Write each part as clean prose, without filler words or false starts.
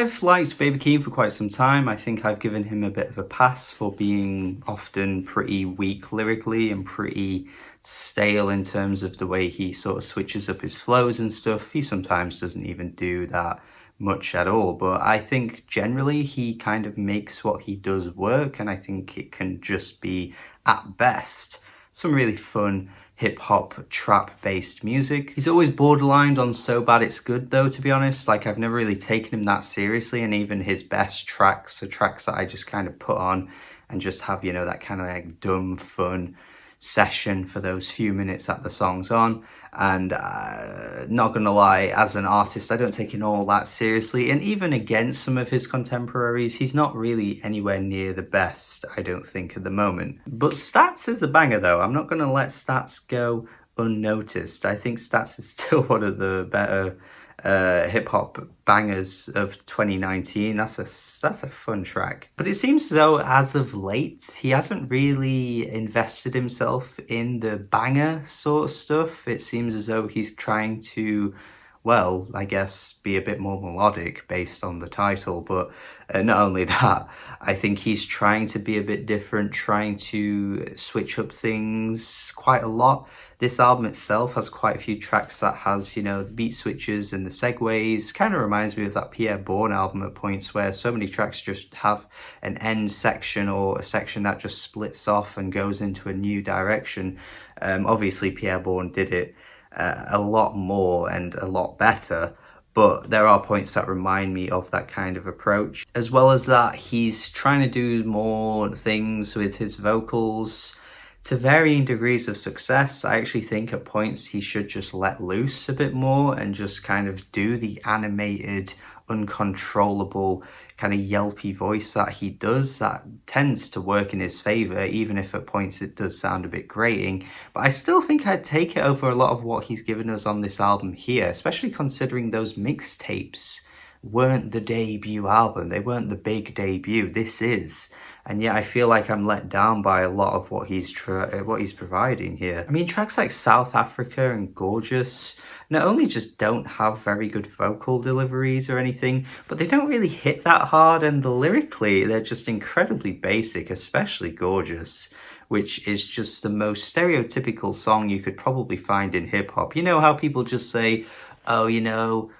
I've liked Baby Keem for quite some time. I think I've given him a bit of a pass for being often pretty weak lyrically and pretty stale in terms of the way he sort of switches up his flows and stuff. He sometimes doesn't even do that much at all, but I think generally he kind of makes what he does work, and I think it can just be, at best, some really fun hip-hop trap-based music. He's always borderlined on so bad it's good though, to be honest. Like, I've never really taken him that seriously, and even his best tracks are tracks that I just kind of put on and just have, you know, that kind of like dumb fun session for those few minutes that the song's on. And not gonna lie, as an artist, I don't take him all that seriously, and even against some of his contemporaries, he's not really anywhere near the best, I don't think, at the moment. But Stats is a banger though. I'm not gonna let Stats go unnoticed. I think Stats is still one of the better hip-hop bangers of 2019. That's a fun track. But it seems as though as of late he hasn't really invested himself in the banger sort of stuff. It seems as though he's trying to, well, I guess, be a bit more melodic based on the title, but not only that, I think he's trying to be a bit different, trying to switch up things quite a lot. This album itself has quite a few tracks that has, you know, the beat switches and the segues. Kind of reminds me of that Pierre Bourne album at points, where so many tracks just have an end section or a section that just splits off and goes into a new direction. Obviously Pierre Bourne did it a lot more and a lot better, but there are points that remind me of that kind of approach. As well as that, he's trying to do more things with his vocals to varying degrees of success. I actually think at points he should just let loose a bit more and just kind of do the animated, uncontrollable, kind of yelpy voice that he does. That tends to work in his favor, even if at points it does sound a bit grating. But I still think I'd take it over a lot of what he's given us on this album here, especially considering those mixtapes weren't the debut album. They weren't the big debut. This is. And yet I feel like I'm let down by a lot of what he's providing here. I mean, tracks like South Africa and Gorgeous not only just don't have very good vocal deliveries or anything, but they don't really hit that hard, and lyrically they're just incredibly basic, especially Gorgeous, which is just the most stereotypical song you could probably find in hip-hop. You know how people just say, oh, you know,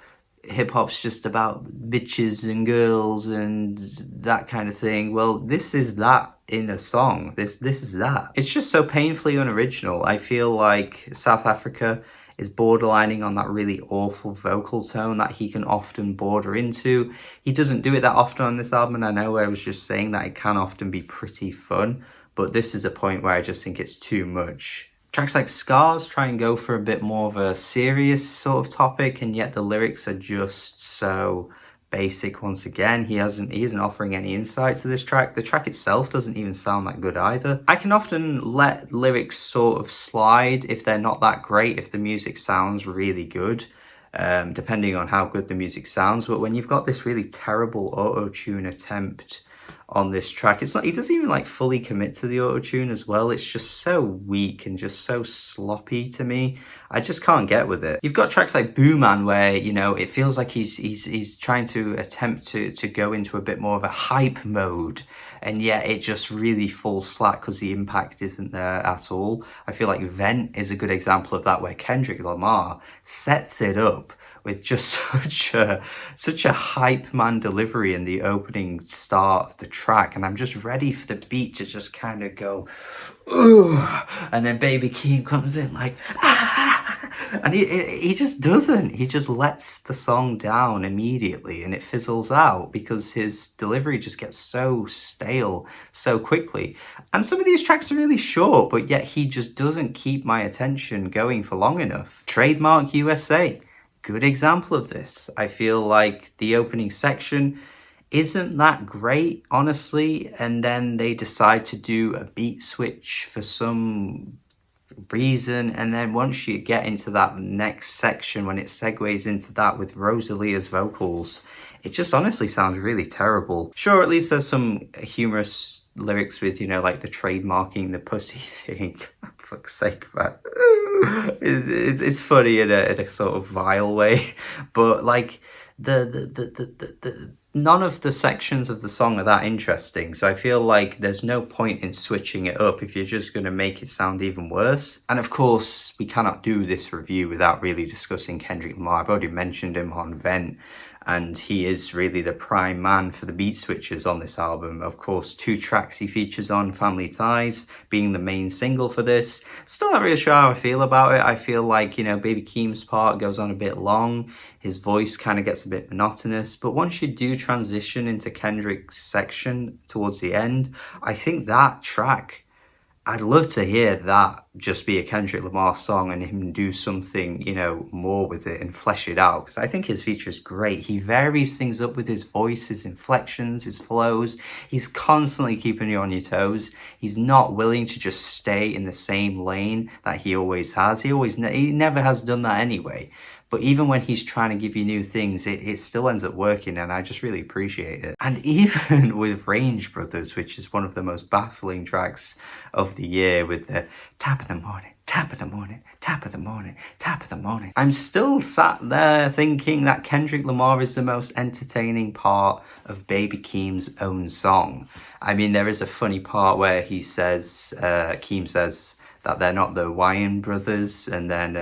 hip-hop's just about bitches and girls and that kind of thing. Well, this is that in a song. This is that. It's just so painfully unoriginal. I feel like South Africa is borderlining on that really awful vocal tone that he can often border into. He doesn't do it that often on this album, and I know I was just saying that it can often be pretty fun, but this is a point where I just think it's too much. Tracks like Scars try and go for a bit more of a serious sort of topic, and yet the lyrics are just so basic once again. He isn't offering any insight to this track. The track itself doesn't even sound that good either. I can often let lyrics sort of slide if they're not that great, if the music sounds really good, depending on how good the music sounds. But when you've got this really terrible auto-tune attempt on this track, it's like he doesn't even like fully commit to the auto-tune as well. It's just so weak and just so sloppy to me. I just can't get with it. You've got tracks like Boo Man where, you know, it feels like he's trying to attempt to go into a bit more of a hype mode, and yet it just really falls flat because the impact isn't there at all. I feel like Vent is a good example of that, where Kendrick Lamar sets it up with just such a hype man delivery in the opening start of the track, and I'm just ready for the beat to just kind of go, ooh, and then Baby Keem comes in like, ah, and he just doesn't. He just lets the song down immediately, and it fizzles out because his delivery just gets so stale so quickly. And some of these tracks are really short, but yet he just doesn't keep my attention going for long enough. Trademark USA. Good example of this. I feel like the opening section isn't that great, honestly, and then they decide to do a beat switch for some reason, and then once you get into that next section, when it segues into that with Rosalia's vocals, it just honestly sounds really terrible. Sure, at least there's some humorous lyrics with, you know, like the trademarking the pussy thing. For fuck's sake, man. It's funny in a sort of vile way, but like the none of the sections of the song are that interesting, so I feel like there's no point in switching it up if you're just going to make it sound even worse. And of course, we cannot do this review without really discussing Kendrick Lamar. I've already mentioned him on Vent, and he is really the prime man for the beat switchers on this album. Of course, 2 tracks he features on, Family Ties being the main single for this. Still not really sure how I feel about it. I feel like, you know, Baby Keem's part goes on a bit long. His voice kind of gets a bit monotonous. But once you do transition into Kendrick's section towards the end, I think that track, I'd love to hear that just be a Kendrick Lamar song and him do something, you know, more with it and flesh it out. Because I think his feature is great. He varies things up with his voice, his inflections, his flows. He's constantly keeping you on your toes. He's not willing to just stay in the same lane that he always has. He never has done that anyway. But even when he's trying to give you new things, it still ends up working, and I just really appreciate it. And even with Range Brothers, which is one of the most baffling tracks of the year, with the tap of the morning, tap of the morning, tap of the morning, tap of the morning, I'm still sat there thinking that Kendrick Lamar is the most entertaining part of Baby Keem's own song. I mean, there is a funny part where he says, Keem says, that they're not the Wyan brothers, and then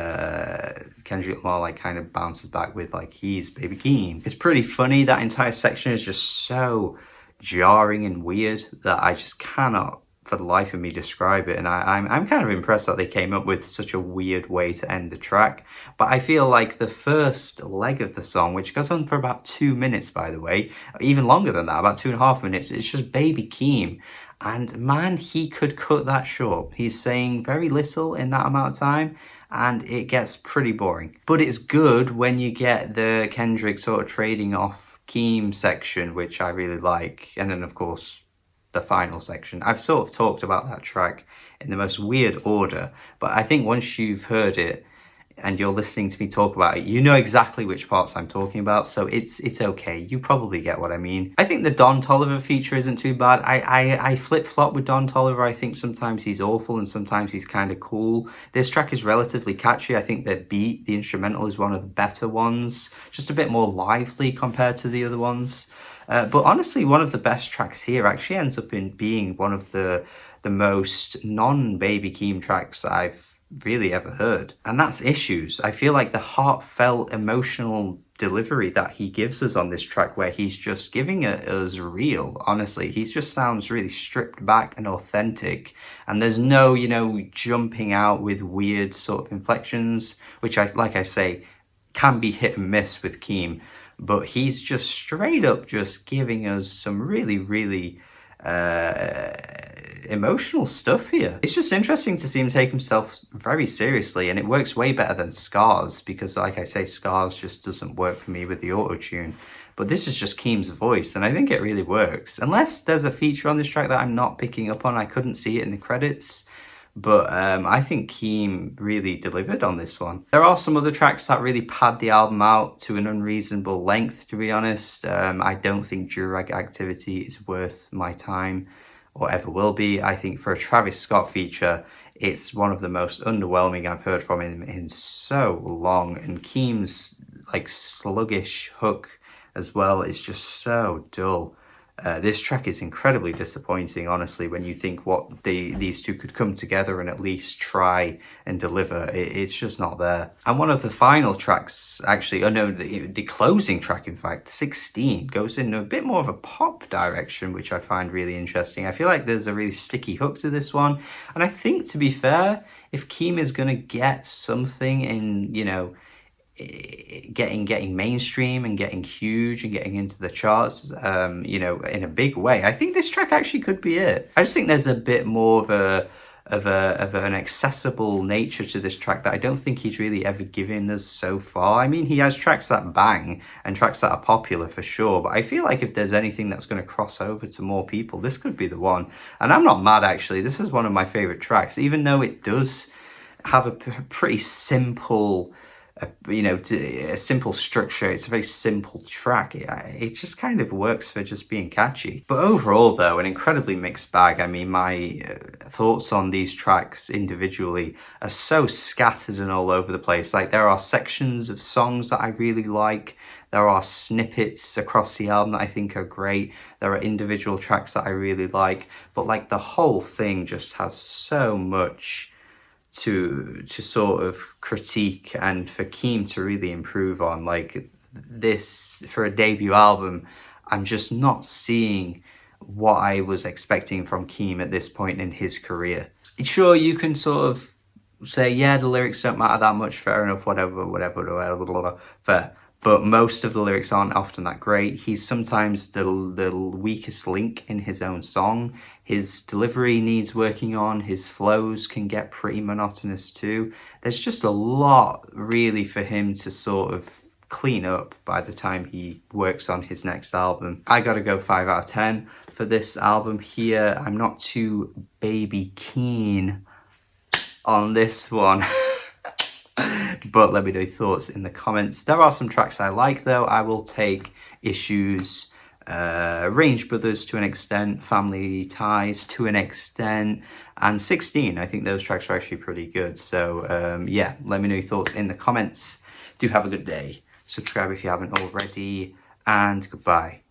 Kendrick Lamar like kind of bounces back with like, he's Baby Keem. It's pretty funny. That entire section is just so jarring and weird that I just cannot for the life of me describe it, and I'm kind of impressed that they came up with such a weird way to end the track. But I feel like the first leg of the song, which goes on for about 2 minutes, by the way, even longer than that, about 2.5 minutes, it's just Baby Keem. And man, he could cut that short. He's saying very little in that amount of time, and it gets pretty boring. But it's good when you get the Kendrick sort of trading off Keem section, which I really like. And then, of course, the final section. I've sort of talked about that track in the most weird order, but I think once you've heard it and you're listening to me talk about it, you know exactly which parts I'm talking about, so it's okay. You probably get what I mean. I think the Don Toliver feature isn't too bad. I flip-flop with Don Toliver. I think sometimes he's awful and sometimes he's kind of cool. This track is relatively catchy. I think the beat, the instrumental, is one of the better ones. Just a bit more lively compared to the other ones. But honestly, one of the best tracks here actually ends up in being one of the most non-Baby Keem tracks that I've really ever heard, and that's Issues. I feel like the heartfelt emotional delivery that he gives us on this track, where he's just giving it us real, honestly, he just sounds really stripped back and authentic, and there's no, you know, jumping out with weird sort of inflections, which like I say, can be hit and miss with Keem, but he's just straight up just giving us some really emotional stuff here. It's just interesting to see him take himself very seriously, and it works way better than Scars, because like I say, Scars just doesn't work for me with the auto-tune. But this is just Keem's voice, and I think it really works. Unless there's a feature on this track that I'm not picking up on, I couldn't see it in the credits. But I think Keem really delivered on this one. There are some other tracks that really pad the album out to an unreasonable length, to be honest. I don't think Durag Activity is worth my time, or ever will be. I think for a Travis Scott feature, it's one of the most underwhelming I've heard from him in so long. And Keem's like sluggish hook as well is just so dull. This track is incredibly disappointing, honestly, when you think what these two could come together and at least try and deliver. It's just not there. And one of the final tracks, actually, oh no, the closing track, in fact, 16, goes in a bit more of a pop direction, which I find really interesting. I feel like there's a really sticky hook to this one. And I think, to be fair, if Keem is going to get something in, you know, getting mainstream and getting huge and getting into the charts, you know, in a big way, I think this track actually could be it. I just think there's a bit more of an accessible nature to this track that I don't think he's really ever given us so far. I mean, he has tracks that bang and tracks that are popular for sure, but I feel like if there's anything that's going to cross over to more people, this could be the one. And I'm not mad, actually. This is one of my favorite tracks, even though it does have a pretty simple, you know, a simple structure. It's a very simple track. It just kind of works for just being catchy. But overall, though, an incredibly mixed bag. I mean, my thoughts on these tracks individually are so scattered and all over the place. Like, there are sections of songs that I really like. There are snippets across the album that I think are great. There are individual tracks that I really like, but like the whole thing just has so much to sort of critique and for Keem to really improve on. Like this, for a debut album, I'm just not seeing what I was expecting from Keem at this point in his career. Sure, you can sort of say, yeah, the lyrics don't matter that much, fair enough, whatever, fair. But most of the lyrics aren't often that great. He's sometimes the weakest link in his own song. His delivery needs working on. His flows can get pretty monotonous too. There's just a lot really for him to sort of clean up by the time he works on his next album. I gotta go 5 out of 10 for this album here. I'm not too baby keen on this one. But let me know your thoughts in the comments. There are some tracks I like though. I will take Issues, Range Brothers to an extent, Family Ties to an extent, and 16. I think those tracks are actually pretty good. So yeah, let me know your thoughts in the comments. Do have a good day. Subscribe if you haven't already, and goodbye.